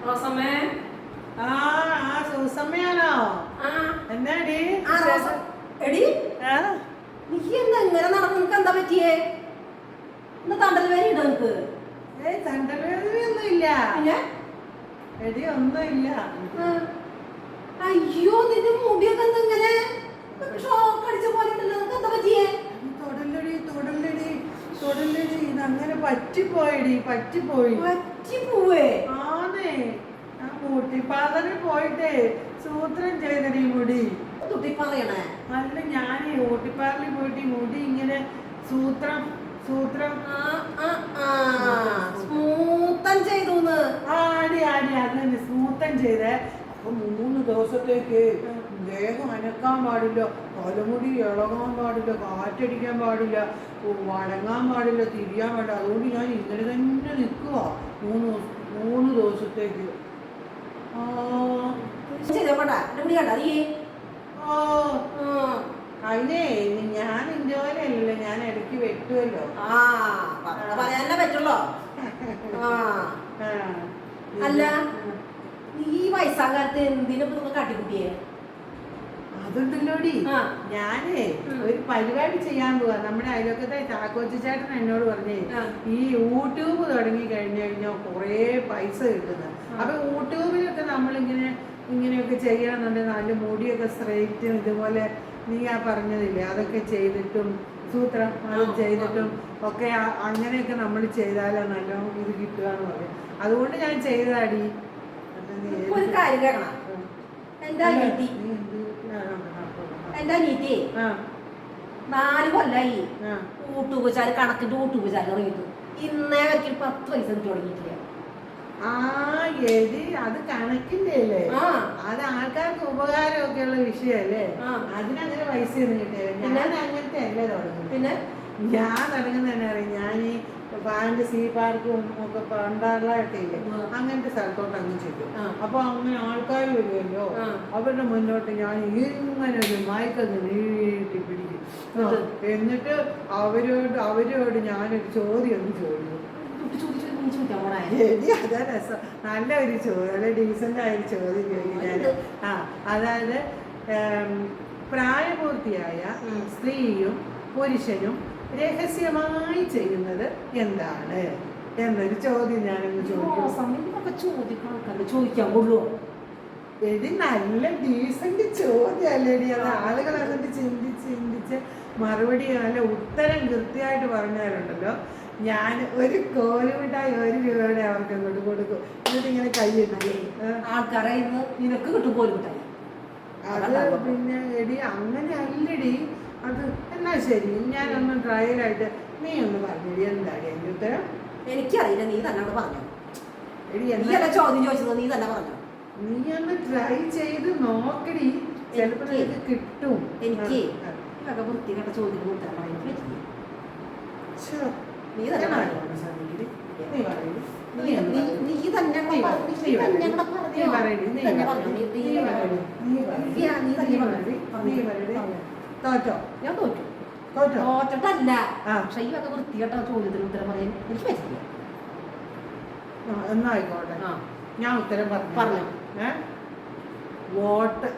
റോസമ്മേ. ആ സൂസമ്മയാണോ? എന്നാടി എടി നീ എന്താ ഇങ്ങനെ നടന്നു? നിനക്ക് എന്താ പറ്റിയേ? എന്താ തണ്ടൽ വേദന ഇട നിനക്ക്? തണ്ടൽ വേദനയൊന്നുമില്ല. എടി ഒന്നുമില്ല. അയ്യോ നിന്റെ മുടിയൊക്കെ എന്താ ഇങ്ങനെ ഷോക്ക് അടിച്ച പോലെ ഉണ്ടല്ലോ. നിനക്ക് എന്താ പറ്റിയേ? തൊടല്ലടി തൊടല്ലടി തൊടല്ലടി ഇതങ്ങനെ പറ്റിപ്പോയടി പറ്റിപ്പോവേ. ആന്നേ ആ ഊട്ടിപ്പാതന് പോയിട്ടേ സൂത്രം ചെയ്തടി മുടി. തുട്ടിപ്പറയണേ അല്ല ഞാനേ ഊട്ടിപ്പാറിൽ പോയിട്ട് മുടി ഇങ്ങനെ സൂത്രം സ്മൂത്തൻ ചെയ്തു. ആടി അത് തന്നെ സ്മൂത്തൻ ചെയ്തേ. അപ്പൊ 3 ദിവസത്തേക്ക് ദേഹം അനക്കാൻ പാടില്ല, തലമുടി ഇളകാൻ പാടില്ല, കാറ്റടിക്കാൻ പാടില്ല, വഴങ്ങാൻ പാടില്ല, തിരിയാൻ പാടില്ല. അതുകൊണ്ട് ഞാൻ ഇങ്ങനെ തന്നെ നിൽക്കുക 3 ദിവസത്തേക്ക്. അതിനേ ഞാൻ ഇതുപോലെ അല്ലല്ലോ, ഞാൻ ഇടയ്ക്ക് വെട്ടുമല്ലോ. പറ്റുള്ളോ? അല്ല ഈ വയസ്സാകാലത്ത് എന്തിനൊക്കെ കാട്ടിക്കുട്ടിയെ? അതുണ്ടല്ലോടി, ഞാനേ ഒരു പരിപാടി ചെയ്യാൻ പോവാ. നമ്മുടെ അയൽവക്കത്തെ ചാക്കോച്ചി ചേട്ടൻ എന്നോട് പറഞ്ഞേ ഈ യൂട്യൂബ് തുടങ്ങി കഴിഞ്ഞു കഴിഞ്ഞാൽ കുറേ പൈസ കിട്ടുന്നത്. അപ്പൊ യൂട്യൂബിലൊക്കെ ഇങ്ങനെയൊക്കെ ചെയ്യണമെന്നുണ്ടെങ്കിൽ നല്ല മുടിയൊക്കെ സ്ട്രെയിറ്റും ഇതുപോലെ നീ പറഞ്ഞതില്ലേ അതൊക്കെ ചെയ്തിട്ടും സൂത്രം അത് ചെയ്തിട്ടും ഒക്കെ അങ്ങനെയൊക്കെ നമ്മൾ ചെയ്താലോ നല്ലോണം ഇത് കിട്ടുക എന്ന് പറയും. അതുകൊണ്ട് ഞാൻ ചെയ്താടി. ഒരു കാര്യം കേൾക്കണം. എന്താ നീതി 4 കൊല്ലായി യൂട്യൂബ് ചാനൽ കണക്കിട്ട് യൂട്യൂബ് ചാനൽ തുടങ്ങിയിട്ട് ഇന്നേ വരയ്ക്ക് 10 പൈസ കിട്ടി തുടങ്ങിയിട്ടില്ല. എടി അത് കണക്കിന്റെ അല്ലേ, അത് ആൾക്കാർക്ക് ഉപകാരമൊക്കെ ഉള്ള വിഷയല്ലേ, അതിനങ്ങനെ പൈസ ഒന്നും കിട്ടില്ല. ഞാൻ അങ്ങനത്തെ അല്ലേ തുടങ്ങുന്നത്. പിന്നെ ഞാൻ തുടങ്ങുന്ന തന്നെ അറിയാം. ഞാൻ ഈ ഫാന്റസി പാർക്കും ഒക്കെ പണ്ടാളായിട്ടേ ഇല്ലേ അങ്ങനത്തെ സ്ഥലത്തോട്ട് അങ്ങ് ചെല്ലും. അപ്പൊ അങ്ങനെ ആൾക്കാർ വരുമല്ലോ, അവരുടെ മുന്നോട്ട് ഞാൻ ഇങ്ങനെ ഒരു മയക്കൊന്ന് നീട്ടി പിടിക്കും. എന്നിട്ട് അവരോട് ഞാനൊരു ചോദ്യം ഒന്ന് ചോദിക്കും. അതാ രസം. നല്ല ഒരു ചോദ്യം, നല്ല ഡീസന്റ് ആയൊരു ചോദ്യം ചോദിക്കാൻ. അതായത് പ്രായപൂർത്തിയായ സ്ത്രീയും പുരുഷനും രഹസ്യമായി ചെയ്യുന്നത് എന്താണ് എന്നൊരു ചോദ്യം ഞാനൊന്ന് ചോദിക്കാൻ കൊള്ളൂ. എടി നല്ല ഡീസന്റ് ചോദ്യമല്ലേടി. അത് ആളുകൾ എന്നിട്ട് ചിന്തിച്ച് മറുപടി നല്ല ഉത്തരം കൃത്യമായിട്ട് പറഞ്ഞാലുണ്ടല്ലോ, ഞാൻ ഒരു കോലുമിട്ടായി 1 രൂപയുടെ അവർക്ക് അങ്ങോട്ട് കൊടുക്കും. എന്നിട്ട് ഇങ്ങനെ കൈയിട്ടേ ആൾക്കാരെ നിനക്ക് കിട്ടും കോലുമിട്ടായി. അത് പിന്നെ എടി അങ്ങനെ അല്ലടി അത്. എന്നാ ശരി, ഞാനൊന്ന് ട്രയലായിട്ട് നീ ഒന്ന് പറഞ്ഞടി എന്താണ് എൻ്റെ ഉത്തരം? എനിക്കറിയില്ല, നീ തന്നെ പറഞ്ഞു. എടി എന്താ ചോദ്യം ചോദിച്ചത്? നീ തന്നെ പറഞ്ഞു. നീ ഒന്ന് ട്രൈ ചെയ്ത് നോക്കടി, ചിലപ്പോ നിനക്ക് കിട്ടും. എനിക്ക് വൃത്തികെട്ട ചോദ്യത്തിന് ഉത്തരം പറയാൻ പറ്റില്ല. നീ തന്നെ തോറ്റോ? ഞാൻ തോറ്റല്ല. പക്ഷെ ഈ വക വൃത്തികെട്ട ചോദ്യത്തിന് ഉത്തരം പറയാൻ എനിക്ക് പറ്റില്ല. എന്നായിക്കോട്ടെ, ഞാൻ ഉത്തരം പറഞ്ഞു. വോട്ട്